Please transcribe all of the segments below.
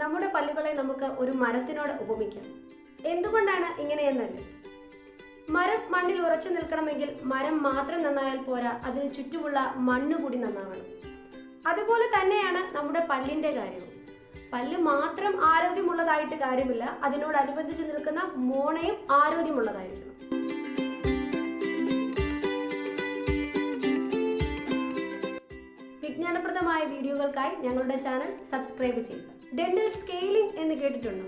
നമ്മുടെ പല്ലുകളെ നമുക്ക് ഒരു മരത്തിനോട് ഉപമിക്കാം. എന്തുകൊണ്ടാണ് ഇങ്ങനെയെന്നല്ലേ? മരം മണ്ണിൽ ഉറച്ചു നിൽക്കണമെങ്കിൽ മരം മാത്രം നന്നായാൽ പോരാ, അതിന് ചുറ്റുമുള്ള മണ്ണ് കൂടി നന്നാവണം. അതുപോലെ തന്നെയാണ് നമ്മുടെ പല്ലിന്റെ കാര്യവും. പല്ല് മാത്രം ആരോഗ്യമുള്ളതായിട്ട് കാര്യമില്ല, അതിനോടനുബന്ധിച്ച് നിൽക്കുന്ന മോണയും ആരോഗ്യമുള്ളതായിരിക്കണം. വിജ്ഞാനപ്രദമായ വീഡിയോകൾക്കായി ഞങ്ങളുടെ ചാനൽ സബ്സ്ക്രൈബ് ചെയ്യുക. ഡെന്റൽ സ്കെയിലിംഗ് എന്ന് കേട്ടിട്ടുണ്ടോ?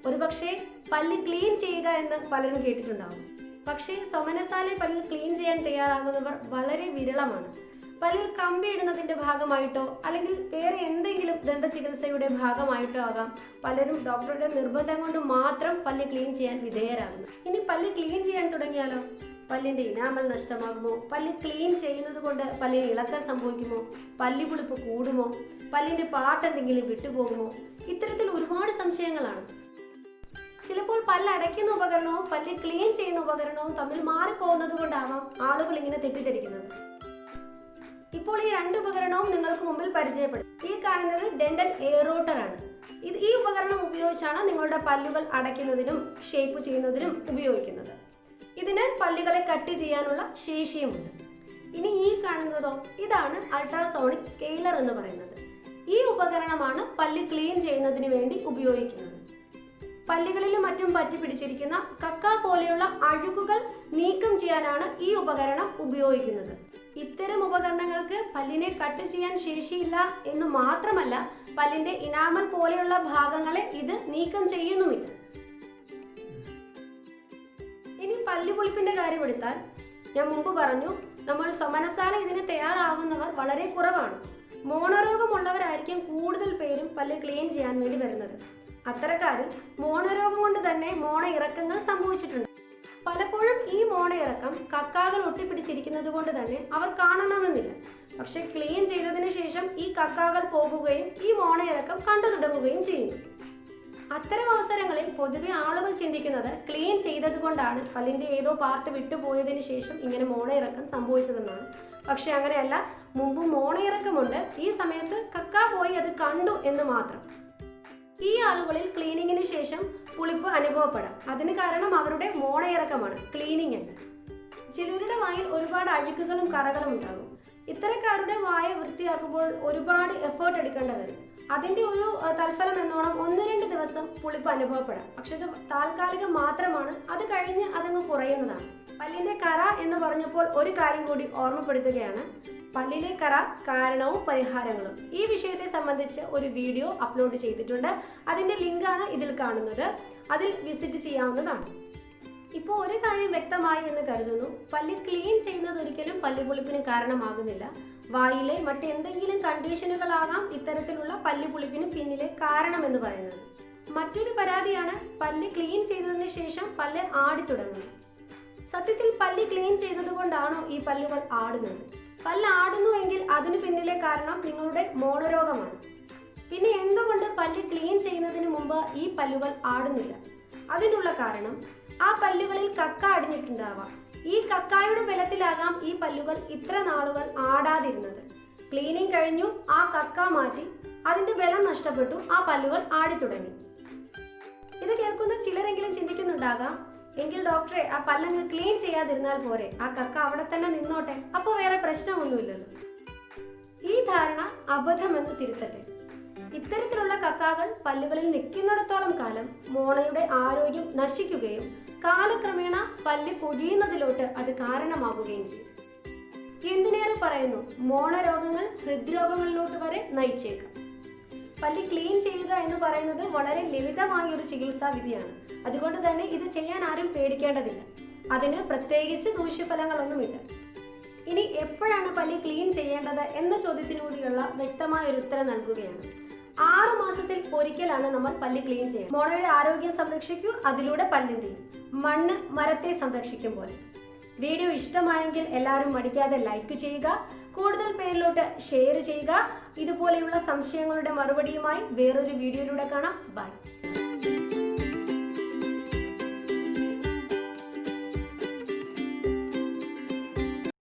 ഒരുപക്ഷെ പല്ല് ക്ലീൻ ചെയ്യുക എന്ന് പലരും കേട്ടിട്ടുണ്ടാവും. പക്ഷേ സൊമനസാലെ പല്ല് ക്ലീൻ ചെയ്യാൻ തയ്യാറാകുന്നവർ വളരെ വിരളമാണ്. പല്ലിൽ കമ്പി ഇടുന്നതിന്റെ ഭാഗമായിട്ടോ അല്ലെങ്കിൽ വേറെ എന്തെങ്കിലും ദന്തചികിത്സയുടെ ഭാഗമായിട്ടോ ആകാം പലരും ഡോക്ടറുടെ നിർബന്ധം കൊണ്ട് മാത്രം പല്ല് ക്ലീൻ ചെയ്യാൻ വിധേയരാകുന്നു. ഇനി പല്ല് ക്ലീൻ ചെയ്യാൻ തുടങ്ങിയാലോ? പല്ലിന്റെ ഇനാമൽ നഷ്ടമാകുമോ? പല്ല് ക്ലീൻ ചെയ്യുന്നത് കൊണ്ട് പല്ലിന് ഇളക്കം സംഭവിക്കുമോ? പല്ലിപുളിപ്പ് കൂടുമോ? പല്ലിന്റെ പാട്ട് എന്തെങ്കിലും വിട്ടുപോകുമോ? ഇത്തരത്തിൽ ഒരുപാട് സംശയങ്ങളാണ്. ചിലപ്പോൾ പല്ല് അടയ്ക്കുന്ന ഉപകരണവും പല്ല് ക്ലീൻ ചെയ്യുന്ന ഉപകരണവും തമ്മിൽ മാറിപ്പോകുന്നത് കൊണ്ടാവാം ആളുകൾ ഇങ്ങനെ തെറ്റിദ്ധരിക്കുന്നത്. ഇപ്പോൾ ഈ രണ്ട് ഉപകരണവും നിങ്ങൾക്ക് മുമ്പിൽ പരിചയപ്പെടും. ഈ കാണുന്നത് ഡെന്റൽ എയർ റൂട്ടർ ആണ്. ഈ ഉപകരണം ഉപയോഗിച്ചാണ് നിങ്ങളുടെ പല്ലുകൾ അടയ്ക്കുന്നതിനും ഷേപ്പ് ചെയ്യുന്നതിനും ഉപയോഗിക്കുന്നത്. ഇതിന് പല്ലുകളെ കട്ട് ചെയ്യാനുള്ള ശേഷിയുമുണ്ട്. ഇനി ഈ കാണുന്നതോ, ഇതാണ് അൾട്രാസോണിക് സ്കെയിലർ എന്ന് പറയുന്നത്. ഈ ഉപകരണമാണ് പല്ല് ക്ലീൻ ചെയ്യുന്നതിന് വേണ്ടി ഉപയോഗിക്കുന്നത്. പല്ലുകളിലും മറ്റും പറ്റിപ്പിടിച്ചിരിക്കുന്ന കക്ക പോലെയുള്ള അഴുക്കുകൾ നീക്കം ചെയ്യാനാണ് ഈ ഉപകരണം ഉപയോഗിക്കുന്നത്. ഇത്തരം ഉപകരണങ്ങൾക്ക് പല്ലിനെ കട്ട് ചെയ്യാൻ ശേഷിയില്ല എന്ന് മാത്രമല്ല, പല്ലിന്റെ ഇനാമൽ പോലെയുള്ള ഭാഗങ്ങളെ ഇത് നീക്കം ചെയ്യുന്നുമില്ല. ഇനി പല്ലുപുളിപ്പിന്റെ കാര്യം എടുത്താൽ, ഞാൻ മുമ്പ് പറഞ്ഞു, നമ്മൾ സൊമനസാല ഇതിന് തയ്യാറാകുന്നവർ വളരെ കുറവാണ്. മോണരോഗമുള്ളവരായിരിക്കും കൂടുതൽ പേരും പല്ല് ക്ലീൻ ചെയ്യാൻ വേണ്ടി വരുന്നത്. അത്തരക്കാരിൽ മോണരോഗം കൊണ്ട് തന്നെ മോണ ഇറക്കങ്ങൾ സംഭവിച്ചിട്ടുണ്ട്. പലപ്പോഴും ഈ മോണ ഇറക്കം കക്കാകൾ ഒട്ടിപ്പിടിച്ചിരിക്കുന്നത് കൊണ്ട് തന്നെ അവർ കാണണമെന്നില്ല. പക്ഷെ ക്ലീൻ ചെയ്തതിന് ശേഷം ഈ കക്കാകൾ പോകുകയും ഈ മോണ ഇറക്കം കണ്ടു തുടങ്ങുകയും ചെയ്യുന്നു. അത്തരം അവസരങ്ങളിൽ പൊതുവെ ആളുകൾ ചിന്തിക്കുന്നത് ക്ലീൻ ചെയ്തത് കൊണ്ടാണ് പല്ലിന്റെ ഏതോ പാർട്ട് വിട്ടുപോയതിനു ശേഷം ഇങ്ങനെ മോണയിറക്കം സംഭവിച്ചതെന്നാണ്. പക്ഷെ അങ്ങനെയല്ല, മുമ്പ് മോണയിറക്കമുണ്ട്, ഈ സമയത്ത് കക്ക പോയി അത് കണ്ടു എന്ന് മാത്രം. ഈ ആളുകളിൽ ക്ലീനിങ്ങിന് ശേഷം പുളിപ്പ് അനുഭവപ്പെടാം. അതിന് കാരണം അവരുടെ മോണയിറക്കമാണ്, ക്ലീനിങ് അല്ല. ചിലരുടെ വായിൽ ഒരുപാട് അഴുക്കുകളും കറകളും ഉണ്ടാകും. ഇത്തരക്കാരുടെ വായ വൃത്തിയാക്കുമ്പോൾ ഒരുപാട് എഫേർട്ട് എടുക്കേണ്ടി വരും. അതിന്റെ ഒരു തൽഫലം എന്നോണം 1-2 ദിവസം പുളിപ്പ് അനുഭവപ്പെടാം. പക്ഷെ ഇത് താൽക്കാലികം മാത്രമാണ്, അത് കഴിഞ്ഞ് അതങ്ങ് കുറയുന്നതാണ്. പല്ലിന്റെ കറ എന്ന് പറഞ്ഞപ്പോൾ ഒരു കാര്യം കൂടി ഓർമ്മപ്പെടുത്തുകയാണ്. പല്ലിലെ കറ, കാരണവും പരിഹാരങ്ങളും, ഈ വിഷയത്തെ സംബന്ധിച്ച് ഒരു വീഡിയോ അപ്ലോഡ് ചെയ്തിട്ടുണ്ട്. അതിന്റെ ലിങ്കാണ് ഇതിൽ കാണുന്നത്, അതിൽ വിസിറ്റ് ചെയ്യാവുന്നതാണ്. ഇപ്പോൾ ഒരു കാര്യം വ്യക്തമായി എന്ന് കരുതുന്നു, പല്ല് ക്ലീൻ ചെയ്യുന്നത് ഒരിക്കലും പല്ലുപുളിപ്പിന് കാരണമാകുന്നില്ല. വായിലെ മറ്റെന്തെങ്കിലും കണ്ടീഷനുകളാകാം ഇത്തരത്തിലുള്ള പല്ലുപുളിപ്പിന് പിന്നിലെ കാരണമെന്ന് പറയുന്നത്. മറ്റൊരു പരാതിയാണ് പല്ല് ക്ലീൻ ചെയ്തതിന് ശേഷം പല്ല് ആടിത്തുടങ്ങുന്നത്. സത്യത്തിൽ പല്ല് ക്ലീൻ ചെയ്തത് കൊണ്ടാണോ ഈ പല്ലുകൾ ആടുന്നത്? പല്ല് ആടുന്നുവെങ്കിൽ അതിനു പിന്നിലെ കാരണം നിങ്ങളുടെ മോണരോഗമാണ്. പിന്നെ എന്തുകൊണ്ട് പല്ല് ക്ലീൻ ചെയ്യുന്നതിന് മുമ്പ് ഈ പല്ലുകൾ ആടുന്നില്ല? അതിനുള്ള കാരണം ആ പല്ലുകളിൽ കക്ക അടിഞ്ഞിട്ടുണ്ടാവാം. ഈ കക്കായുടെ ബലത്തിലാകാം ഈ പല്ലുകൾ ഇത്ര നാളുകൾ ആടാതിരുന്നത്. ക്ലീനിങ് കഴിഞ്ഞു, ആ കക്ക മാറ്റി, അതിന്റെ ബലം നഷ്ടപ്പെട്ടു, ആ പല്ലുകൾ ആടിത്തുടങ്ങി. ഇത് കേൾക്കുന്ന ചിലരെങ്കിലും ചിന്തിക്കുന്നുണ്ടാകാം, എങ്കിൽ ഡോക്ടറെ ആ പല്ലങ്ങ് ക്ലീൻ ചെയ്യാതിരുന്നാൽ പോരെ, ആ കക്ക അവിടെ തന്നെ നിന്നോട്ടെ, അപ്പോൾ വേറെ പ്രശ്നമൊന്നുമില്ലല്ലോ. ഈ ധാരണ അബദ്ധമെന്ന് തിരുത്തട്ടെ. ഇത്തരത്തിലുള്ള കക്കാകൾ പല്ലുകളിൽ നിൽക്കുന്നിടത്തോളം കാലം മോണയുടെ ആരോഗ്യം നശിക്കുകയും കാലക്രമേണ പല്ല് പൊഴിയുന്നതിലോട്ട് അത് കാരണമാകുകയും ചെയ്യും. എന്തിനേറെ പറയുന്നു, മോണരോഗങ്ങൾ ഹൃദ്രോഗങ്ങളിലോട്ട് വരെ നയിച്ചേക്കാം. പല്ല് ക്ലീൻ ചെയ്യുക എന്ന് പറയുന്നത് വളരെ ലളിതമായ ഒരു ചികിത്സാ വിധിയാണ്. അതുകൊണ്ട് തന്നെ ഇത് ചെയ്യാൻ ആരും പേടിക്കേണ്ടതില്ല. അതിന് പ്രത്യേകിച്ച് ദൂഷ്യഫലങ്ങളൊന്നുമില്ല. ഇനി എപ്പോഴാണ് പല്ല് ക്ലീൻ ചെയ്യേണ്ടത് എന്ന ചോദ്യത്തിനൂടിയുള്ള വ്യക്തമായ ഒരു ഉത്തരം നൽകുകയാണ്. 6 മാസത്തിൽ ഒരിക്കലാണ് നമ്മൾ പല്ല് ക്ലീൻ ചെയ്യുക. മോണയുടെ ആരോഗ്യം സംരക്ഷിക്കൂ, അതിലൂടെ പല്ലിന്റെയും. മണ്ണ് മരത്തെ സംരക്ഷിക്കും പോലെ. വീഡിയോ ഇഷ്ടമായെങ്കിൽ എല്ലാവരും മടിക്കാതെ ലൈക്ക് ചെയ്യുക, കൂടുതൽ പേരിലോട്ട് ഷെയർ ചെയ്യുക. ഇതുപോലെയുള്ള സംശയങ്ങളുടെ മറുപടിയുമായി വേറൊരു വീഡിയോയിലൂടെ കാണാം. ബൈ.